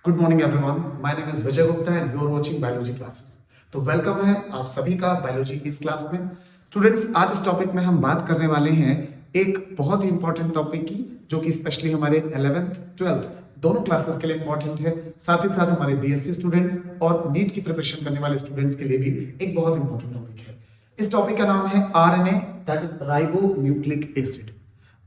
Good morning everyone, my name is Vijay Gupta and you are watching biology classes. तो welcome है आप सभी का बायोलॉजी की इस क्लास में। स्टूडेंट्स, आज इस टॉपिक में हम बात करने वाले हैं एक बहुत ही इंपॉर्टेंट टॉपिक की, जो कि स्पेशली हमारे 11th 12th दोनों क्लासेस के लिए इंपॉर्टेंट है। साथ ही साथ हमारे बीएससी स्टूडेंट्स और नीट की प्रिपरेशन करने वाले स्टूडेंट्स के लिए भी एक बहुत इंपॉर्टेंट टॉपिक है। इस टॉपिक का नाम है RNA, that is ribo nucleic acid.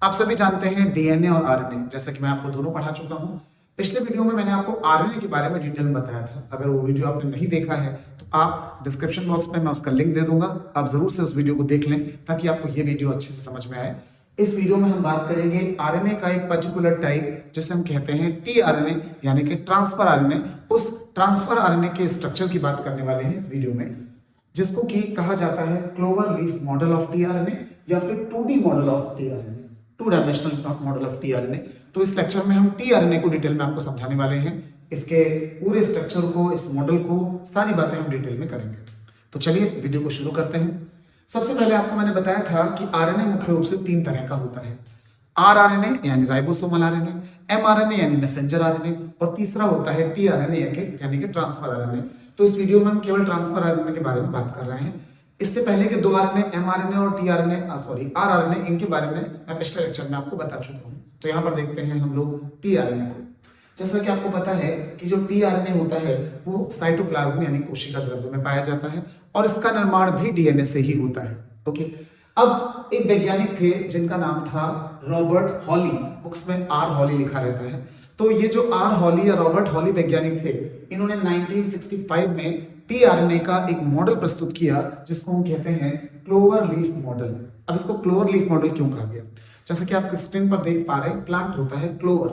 आप सभी जानते हैं डीएनए और आरएनए, जैसा कि मैं आपको दोनों पढ़ा चुका हूं। पिछले वीडियो में मैंने आपको आरएनए के बारे में डिटेल में बताया था। अगर वो वीडियो आपने नहीं देखा है तो आप डिस्क्रिप्शन बॉक्स में मैं उसका लिंक दे दूंगा, आप जरूर से उस वीडियो को देख लें ताकि आपको ये वीडियो अच्छे से समझ में आए। इस वीडियो में हम बात करेंगे आरएनए का एक पर्टिकुलर टाइप, जिसे हम कहते हैं टीआरएनए, यानी कि ट्रांसफर आरएनए। उस ट्रांसफर आरएनए के स्ट्रक्चर की बात करने वाले हैं इस वीडियो में, जिसको कि कहा जाता है clover leaf model of tRNA या फिर 2D model of tRNA, two dimensional model of tRNA. तो इस लेक्चर में हम टीआरएनए को डिटेल में आपको समझाने वाले हैं। इसके पूरे स्ट्रक्चर को, इस मॉडल को, सारी बातें हम डिटेल में करेंगे। तो चलिए वीडियो को शुरू करते हैं। सबसे पहले आपको मैंने बताया था कि आरएनए मुख्य रूप से 3 तरह का होता है। आरआरएनए यानी राइबोसोमल आरएनए, एमआरएनए यानी मैसेंजर आरएनए, और तीसरा होता है टीआरएनए यानी कि ट्रांसफर आरएनए। तो इस वीडियो में हम केवल ट्रांसफर आरएनए के बारे में बात कर रहे हैं। इससे पहले के 2 आरएनए, एमआरएनए और टीआरएनए, आरआरएनए, इनके बारे में मैं पिछले लेक्चर में आपको बता चुका हूं। तो यहाँ पर देखते हैं हम लोग टीआरएनए को। जैसा कि आपको पता है कि जो टीआरएनए होता है वो साइटोप्लाज्म यानी कोशिका द्रव्य में पाया जाता है और इसका निर्माण भी डीएनए से ही होता है। ओके, अब एक वैज्ञानिक थे जिनका नाम था रॉबर्ट हॉली। बुक्स में आर हॉली लिखा रहता है। तो ये जो आर हॉली या रॉबर्ट हॉली वैज्ञानिक थे, इन्होंने 1965 में टीआरएनए का एक मॉडल प्रस्तुत किया, जिसको हम कहते हैं क्लोवर लीफ मॉडल। अब इसको क्लोवर लीफ मॉडल क्यों कहा गया? जैसा कि आप स्क्रीन पर देख पा रहे हैं, प्लांट होता है क्लोवर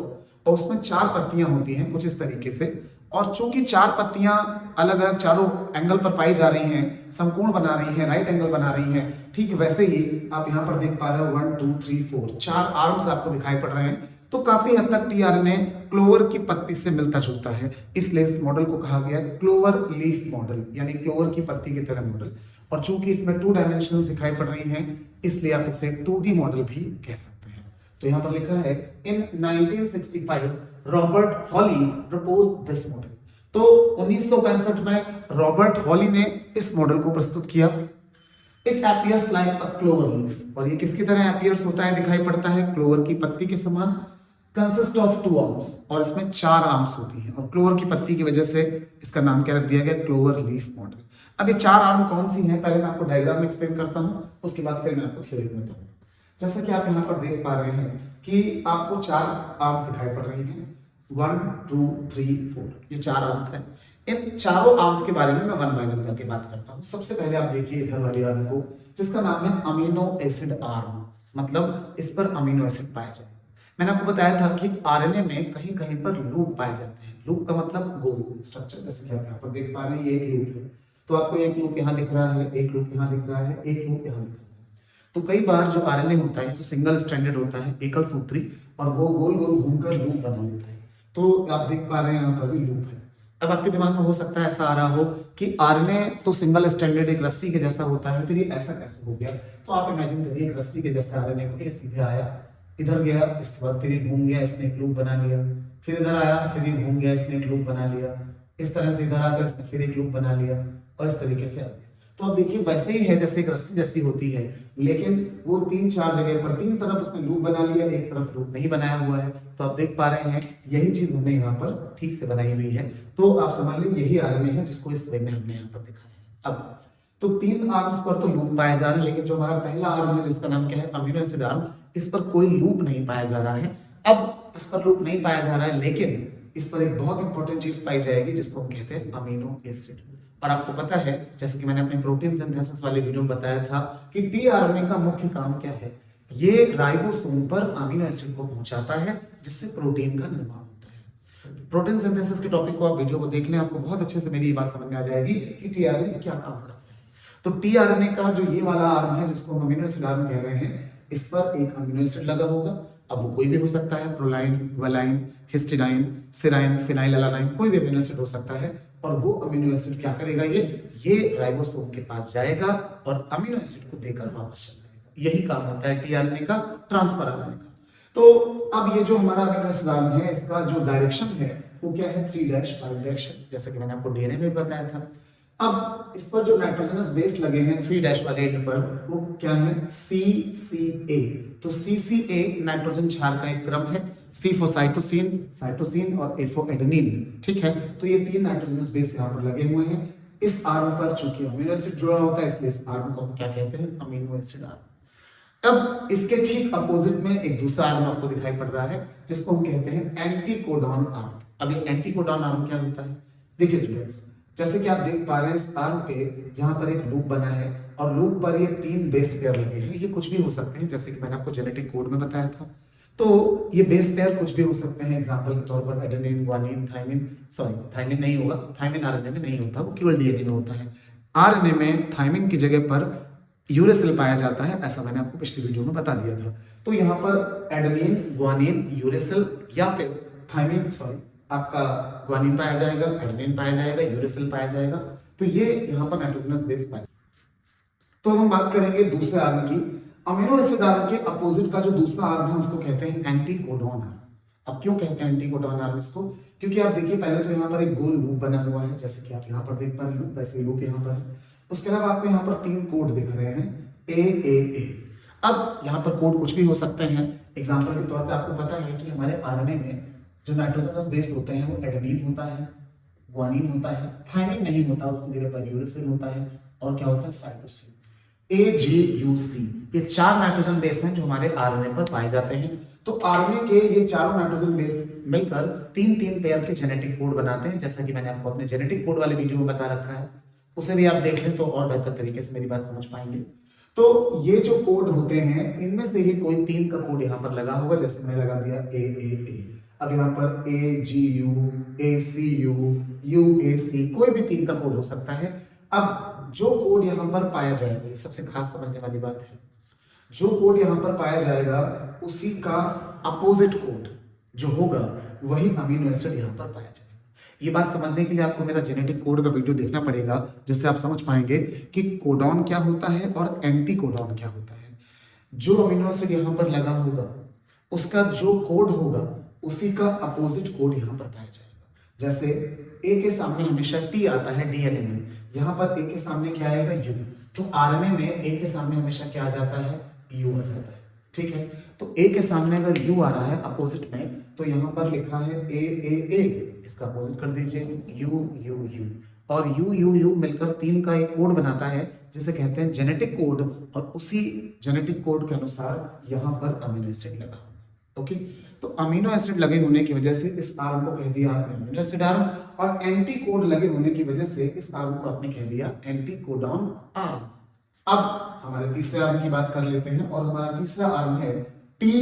और उसमें 4 पत्तियां होती हैं कुछ इस तरीके से। और चूंकि 4 पत्तियां अलग अलग चारों एंगल पर पाई जा रही हैं, समकोण बना रही हैं, राइट एंगल बना रही हैं, ठीक वैसे ही आप यहां पर देख पा रहे हो 1 2 3 4 4 आर्म्स आपको दिखाई पड़ रहे हैं। तो काफी हद तक टीआरएनए क्लोवर की पत्ती से मिलता जुलता है, इसलिए इस मॉडल को कहा गया क्लोवर लीफ मॉडल, यानी क्लोवर की पत्ती की तरह मॉडल। और चूंकि इसमें 2 डायमेंशनल दिखाई पड़ रही हैं, इसलिए आप इसे 2D मॉडल भी कह सकते हैं। तो यहां पर लिखा है in 1965 Robert Holley proposed this model. तो 1965 में रॉबर्ट हॉली ने इस मॉडल को प्रस्तुत किया। It appears like a clover leaf, और ये किसकी तरह अपीयर्स होता है, दिखाई पड़ता है क्लोवर की पत्ती के समान। कंसिस्ट ऑफ 2 आर्म्स, और इसमें 4 आर्म्स होती हैं, और क्लोवर की पत्ती की वजह से इसका नाम क्या रख दिया गया, क्लोवर लीफ मॉडल। अब ये 4 आर्म कौन सी हैं, पहले मैं आपको डायग्राम में एक्सप्लेन करता हूं, उसके बाद फिर मैं आपको थ्योरी में बताऊंगा। जैसा कि आप यहाँ पर देख पा रहे हैं कि आपको 4 आर्म्स दिखाई पड़ रही हैं, 1 2 3 4, ये 4 आर्म्स हैं। इन चारों आर्म्स के बारे में मैं 1 बाय 1 करके बात करता हूँ। सबसे पहले आप देखिए इधर वाली आर्म को, जिसका नाम है अमीनो एसिड आर्म, मतलब इस पर अमीनो एसिड पाए जाएंगे। मैंने आपको बताया था कि आरएनए में कहीं कहीं पर लूप पाए जाते हैं। लूप का मतलब गोल स्ट्रक्चर, जैसे कि आप यहाँ पर देख पा रहे हैं, ये एक लूप है। तो आपको एक लूप यहाँ दिख रहा है, एक लूप यहाँ दिख रहा है, एक लूप यहाँ दिख रहा है। तो कई बार जो आरएनए होता है जो सिंगल स्ट्रैंडेड होता है, एकल सूत्री, और वो गोल गोल घूमकर लूप बना लेता है। तो आप देख पा रहे हैं यहाँ पर भी लूप है। अब आपके दिमाग में हो सकता है ऐसा आ रहा हो कि आरएनए तो सिंगल स्ट्रैंडेड एक रस्सी के जैसा होता है, फिर ये ऐसा कैसे हो गया? तो आप इमेजिन करिए एक रस्सी के जैसे आरएनए को, ये सीधे आया, इधर गया, इसके बाद फिर ये घूम गया, इसने एक लूप बना लिया, फिर इधर आया, फिर ये घूम गया, इसने एक लूप बना लिया, इस तरह से इधर आकर इसने फिर एक लूप बना लिया, और इस तरीके से आ गया। तो अब देखिए वैसे ही है जैसे एक रस्सी जैसी होती है, लेकिन वो 3-4 जगह पर 3 तरफ उसने लूप बना लिया, एक तरफ लूप नहीं बनाया हुआ है। तो आप देख पा रहे हैं यही चीज हमने यहाँ पर ठीक से बनाई हुई है। तो आप समझ लीजिए यही आरएनए है जिसको इस वे में हमने यहाँ पर दिखाया है। अब तो 3 आर्म्स पर तो लूप पाए जा रहे हैं, लेकिन जो हमारा पहला आर्म है जिसका नाम क्या है, अमीनो एसिड आर्म, इस पर कोई लूप नहीं पाया जा रहा है। अब इस पर लूप नहीं पाया जा रहा है, लेकिन इस पर एक बहुत इंपॉर्टेंट चीज पाई जाएगी जिसको हम कहते हैं अमीनो एसिड। और आपको पता है, जैसे कि मैंने अपने प्रोटीन सिंथेसिस वाले वीडियो में बताया था कि टीआरएनए का मुख्य काम क्या है, ये राइबोसोम पर अमीनो एसिड को पहुंचाता है, जिससे प्रोटीन का निर्माण होता है। प्रोटीन सिंथेसिस के टॉपिक को आप वीडियो को देख लें, आपको बहुत अच्छे से मेरी ये बात समझ में आ जाएगी कि टीआरएनए क्या काम करता है। तो टीआरएनए का जो ये वाला आर्म है जिसको हम अमीनो एसिड आर्म कह रहे हैं, इस पर एक अमीनो एसिड लगा होगा। अब वो कोई भी हो सकता है, प्रोलाइन, वेलाइन, हिस्टिडाइन, सिराइन, फिनाइलएलानाइन, कोई भी अमीनो एसिड हो सकता है। और वो अमीनो एसिड क्या करेगा, ये राइबोसोम के पास जाएगा और अमीनो एसिड को देकर वापस चला जाएगा। यही काम होता है टीआरएनए का, ट्रांसफर आरएनए का। तो अब ये जो हमारा अमीनो एसिड आर्म है, इसका जो डायरेक्शन है वो क्या है 3-5' है, जैसे कि मैंने आपको डीएनए में बताया था। अब इस पर जो नाइट्रोजनस बेस लगे हैं 3' वाले एंड पर, वो क्या है CCA। तो CCA नाइट्रोजन क्षार का एक क्रम है, C फॉर साइटोसिन और A फॉर एडेनिन। ठीक है, तो ये 3 नाइट्रोजनस बेस यहाँ पर लगे हुए हैं। इस आर्म पर चूंकि अमीनो एसिड जुड़ा होता है, इसलिए इस आर्म को हम क्या कहते हैं, अमीनो एसिड आर्म। अब इसके ठीक अपोजिट में एक दूसरा आर्म आपको दिखाई पड़ रहा है, जिसको हम कहते हैं एंटीकोडॉन आर्म। अब ये एंटीकोडॉन आर्म क्या होता है, देखिए स्टूडेंट्स, जैसे कि आप देख पा रहे हैं इस आर्म पे यहाँ पर एक लूप बना है और लूप पर ये 3 बेस पेयर लगे हैं। ये कुछ भी हो सकते हैं, जैसे कि मैंने आपको जेनेटिक कोड में बताया था। तो ये बेस पेयर कुछ भी हो सकते हैं, एग्जांपल के तौर पर एडेनिन, ग्वानिन, थाइमिन नहीं होगा, थाइमिन आरएनए में नहीं होता, वो केवल डीएनए में होता है। आरएनए में थाइमिन की जगह पर यूरेसिल पाया जाता है, ऐसा मैंने आपको पिछली वीडियो में बता दिया था। तो यहाँ पर एडेनिन, ग्वानिन, यूरेसिल या फिर थाइमिन आपका ग्वानिन पाया जाएगा, एडेनिन पाया जाएगा, यूरेसिल पाया जाएगा। तो ये यहाँ पर नाइट्रोजनस बेस पाया। तो अब हम बात करेंगे दूसरे आर्म की। अमीनो एसिड आर्म के अपोजिट का जो दूसरा आर्म है उसको कहते हैं एंटीकोडॉन आर्म। अब क्यों कहते हैं एंटीकोडॉन आर्म इसको, क्योंकि आप देखिए पहले तो यहाँ पर एक गोल लूप बना हुआ है, जैसे कि आप यहाँ पर देख पा रहे हैं, वैसे लूप यहाँ पर है। उसके अलावा आपको यहाँ पर 3 कोड दिख रहे हैं AAA। अब यहाँ पर कोड कुछ भी हो सकते हैं, एग्जाम्पल के तौर पर आपको पता है कि हमारे आरएनए में जो नाइट्रोजनस बेस होते हैं वो एडेनिन होता है, ग्वानिन होता है, थाइमिन नहीं होता, उसकी जगह पर यूरेसिल होता है, और क्या होता है साइटोसिन, AGUC। ये 4 नाइट्रोजन बेस हैं जो हमारे आरएनए पर पाए जाते हैं। तो आरएनए के ये चारों नाइट्रोजन बेस मिलकर 3-3 पेयर के जेनेटिक कोड बनाते हैं, जैसा कि मैंने आपको अपने जेनेटिक कोड वाले वीडियो में बता रखा है, उसे भी आप देख लें तो और बेहतर तरीके से मेरी बात समझ पाएंगे। तो ये जो कोड होते हैं इनमें से ही कोई 3 का कोड यहाँ पर लगा होगा, जैसे मैंने लगा दिया AAA। अब यहाँ पर AGU, ACU, UAC, कोई भी 3 का कोड हो सकता है। अब जो कोड यहाँ पर पाया जाएगा, ये सबसे खास समझने वाली बात है, जो कोड यहाँ पर पाया जाएगा उसी का अपोजिट कोड जो होगा वही अमीनो एसिड यहाँ पर पाया जाएगा। ये बात समझने के लिए आपको मेरा जेनेटिक कोड का वीडियो देखना पड़ेगा, जिससे आप समझ पाएंगे कि कोडॉन क्या होता है और एंटी कोडॉन क्या होता है। जो अमीनो एसिड यहाँ पर लगा होगा उसका जो कोड होगा उसी का अपोजिट कोड यहाँ पर पाया जाएगा। जैसे ए के सामने हमेशा टी आता है डीएनए में, यहाँ पर ए के सामने क्या आएगा यू, तो आरएनए में ए के सामने हमेशा क्या आ जाता है, यू आ जाता है। ठीक है, तो ए के सामने अगर यू आ रहा है अपोजिट में, तो यहाँ पर लिखा है ए, इसका अपोजिट कर दीजिए यू, और यू मिलकर 3 का एक कोड बनाता है जिसे कहते हैं जेनेटिक कोड, और उसी जेनेटिक कोड के अनुसार यहाँ पर अमीनो एसिड लगा होगा। ओके, तो अमीनो एसिड लगे होने की वजह से इस आर्म को कह दिया आपने अमीनो एसिड आर्म, और एंटी कोड लगे होने की वजह से इस आर्म को आपने कह दिया एंटीकोडॉन आर्म। अब हमारे तीसरे आर्म की बात कर लेते हैं, और हमारा तीसरा आर्म है टी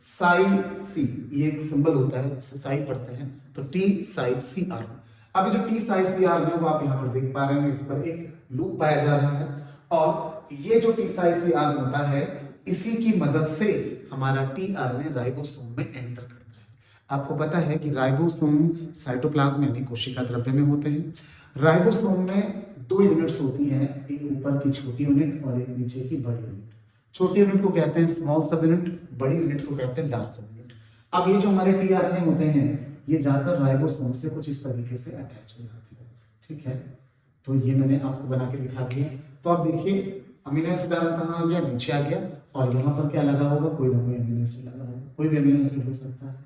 साई सी। ये एक सिंबल होता है, इससे साई पढ़ते हैं, तो टी साई सी आर्म। अब जो टी साई सी आर्म है वो आप यहाँ पर देख पा रहे हैं, इस पर एक लूप पाया जा रहा है, और ये जो टी साई सी आर्म होता है इसी की मदद से हमारा टीआरएनए राइबोसोम में एंटर करता है। आपको पता है कि राइबोसोम साइटोप्लाज्म यानी कोशिका द्रव्य में होते हैं। राइबोसोम में 2 यूनिट्स होती हैं, एक ऊपर की छोटी यूनिट और एक नीचे की बड़ी यूनिट। छोटी यूनिट को कहते हैं स्मॉल सब यूनिट, बड़ी यूनिट को कहते हैं लार्ज सब यूनिट। अब ये जो हमारे टीआरएनए होते हैं ये जाकर राइबोसोम से कुछ इस तरीके से अटैच हो जाते हैं। ठीक है, तो ये मैंने आपको बना के दिखा दिया। तो आप देखिए अमीनो एसिड कहाँ आ गया, नीचे आ गया, और यहाँ पर क्या लगा होगा, कोई ना कोई अमीनो एसिड लगा होगा, कोई भी अमीनो एसिड हो सकता है।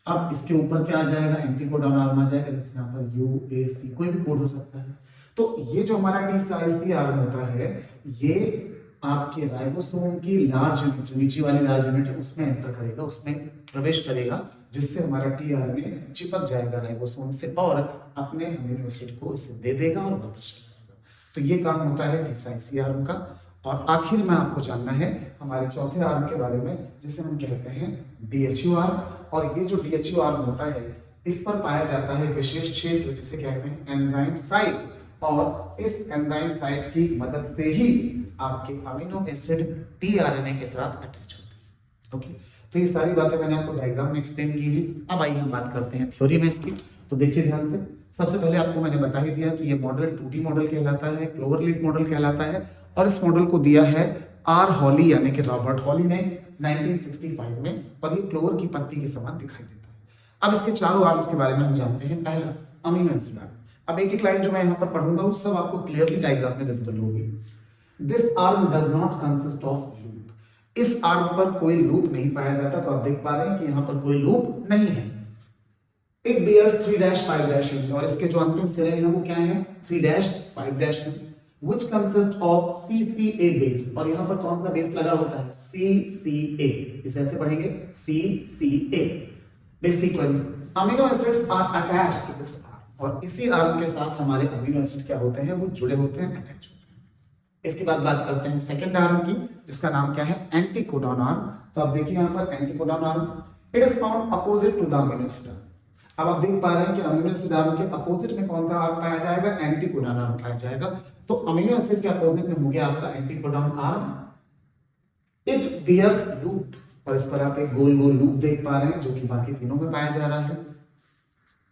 अब इसके ऊपर क्या आ जाएगा, एंटीकोडॉन आर्म आ जाएगा, जैसे यहाँ पर UAC, कोई भी कोड हो सकता है। तो ये जो हमारा टी साई सी आर्म होता है ये आपके राइबोसोम की लार्ज यूनिट, जो नीचे वाली लार्ज यूनिट है उसमें एंटर करेगा, उसमें प्रवेश करेगा, जिससे हमारा टीआरएनए चिपक जाएगा राइबोसोम से और अपने अमीनो एसिड को इसे दे देगा और वापस चला जाएगा। तो ये काम होता है टी साई सी आर्म का। और आखिर में आपको जानना है हमारे चौथे आर्म के बारे में, जिसे हम कहते हैं DHU आर्म। और ये जो DHU आर्म होता है इस पर पाया जाता है विशेष क्षेत्र जिसे कहते हैं एंजाइम साइट, और इस एंजाइम साइट की मदद से ही आपके अमीनो एसिड टीआरएनए के साथ अटैच होते हैं। ओके, तो ये सारी बातें मैंने आपको डायग्राम में एक्सप्लेन की है। अब आइए हम बात करते हैं थ्योरी में इसकी। तो देखिए ध्यान से, सबसे पहले आपको मैंने बता ही दिया कि ये मॉडल 2D मॉडल कहलाता है, क्लोवर लीफ मॉडल कहलाता है, और इस मॉडल को दिया है R हॉली यानी कि रॉबर्ट हॉली ने 1965 में, और ये क्लोवर की पत्ती के समान दिखाई देता है। अब इसके चारों आर्म्स के बारे में हम जानते हैं। पहला अमीनो एसिड आर्म। अब एक एक लाइन जो मैं यहाँ पर पढ़ूंगा वो सब आपको क्लियरली डायग्राम में विजिबल होगी। This arm does not consist of loop. इस आर्म पर कोई लूप नहीं पाया जाता, तो आप देख पा रहे हैं कि यहाँ पर कोई लूप नहीं है। इट बियर्स 3-5 यूनिट, और इसके जो अंतिम सिरे हैं वो क्या है, 3-5 unit, which consist of CCA base। और यहाँ पर कौन सा बेस लगा होता है, CCA। इसे ऐसे पढ़ेंगे CCA base sequence. Amino acids are attached to this arm, और इसी आर्म के साथ हमारे अमीनो एसिड क्या होते हैं, वो जुड़े होते हैं, अटैच होते हैं। इसके बाद बात करते हैं सेकंड आर्म की, जिसका नाम क्या है, एंटीकोडॉन आर्म। तो आप देखिए यहाँ पर anticodon arm, it is found opposite to the amino acid. अब आप देख पा रहे हैं कि अमीनो एसिड आर्म के अपोजिट में कौन सा आर्म पाया जाएगा, एंटीकोडॉन आर्म पाया जाएगा। तो अमीनो एसिड के अपोजिट में हो गया आपका anticodon arm. It bears loop, और इस पर आप एक गोल गोल लूप देख पा रहे हैं जो कि बाकी तीनों में पाया जा रहा है।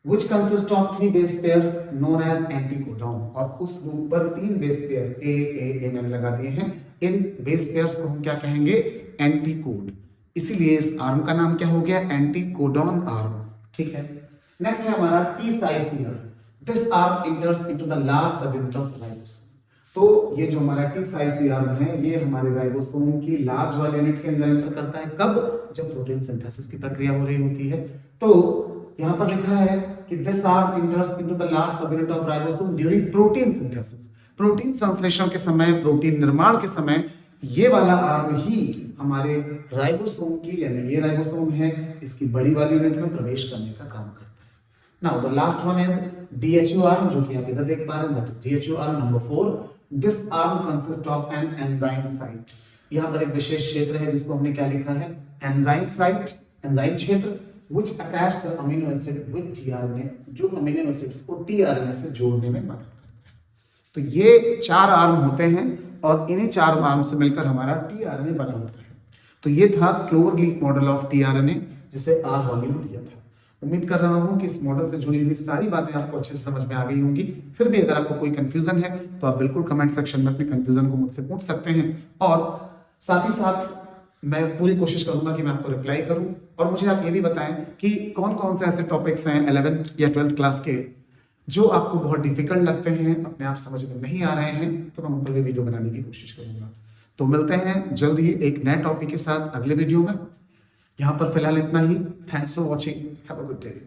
which consist of 3 base pairs known as anticodon, और उस लूप पर 3 बेस पेयर A मैंने लगा दिए हैं। इन बेस पेयर्स को हम क्या कहेंगे, एंटीकोड। इसीलिए इस आर्म का नाम क्या हो गया, एंटीकोडॉन आर्म। ठीक है। नेक्स्ट है हमारा T size pair. This arm इंटर्स into the large subunit of ribosome. तो ये जो हमारा टी साइज आर्म है, ये हमारे राइबोसोम की लार्ज वाले यूनिट के अंदर एंटर करता है। कब, जब प्रोटीन सिंथेसिस की प्रक्रिया हो रही होती है। तो यहाँ पर लिखा है कि this arm इंटर्स into the large subunit of ribosome during protein synthesis. Protein संश्लेषण के समय, प्रोटीन निर्माण के समय ये वाला आर्म ही हमारे राइबोसोम की, यानी ये राइबोसोम है, इसकी बड़ी वाली यूनिट में प्रवेश करने का काम करता है। Now the last one is DHU arm, जो कि आप इधर देख पा रहे हैं, that is DHU arm number 4। This arm consist of an enzyme site. यहाँ पर एक विशेष क्षेत्र है जिसको हमने क्या लिखा है, एंजाइम साइट, एंजाइम क्षेत्र, which attach the amino acid with tRNA, जो अमीनो एसिड्स को tRNA से जोड़ने में मदद करता है। तो ये 4 आर्म होते हैं, और इन्हीं 4 आर्म से मिलकर हमारा tRNA बना होता है। तो ये था clover leaf model of tRNA, जिसे आर वॉल्यूम दिया था। उम्मीद कर रहा हूं कि इस मॉडल से जुड़ी हुई सारी बातें आपको अच्छे से समझ में आ गई होंगी। फिर भी अगर आपको कोई कंफ्यूजन है तो आप बिल्कुल कमेंट सेक्शन में अपने कंफ्यूजन को मुझसे पूछ सकते हैं, और साथ ही साथ मैं पूरी कोशिश करूंगा कि मैं आपको रिप्लाई करूं। और मुझे आप ये भी बताएं कि कौन कौन से ऐसे टॉपिक्स हैं 11th या 12th क्लास के जो आपको बहुत डिफिकल्ट लगते हैं, अपने आप समझ में नहीं आ रहे हैं, तो मैं उन पर भी वीडियो बनाने की कोशिश करूंगा। तो मिलते हैं जल्द ही एक नए टॉपिक के साथ अगले वीडियो में। यहाँ पर फिलहाल इतना ही। Thanks for watching, have a good day.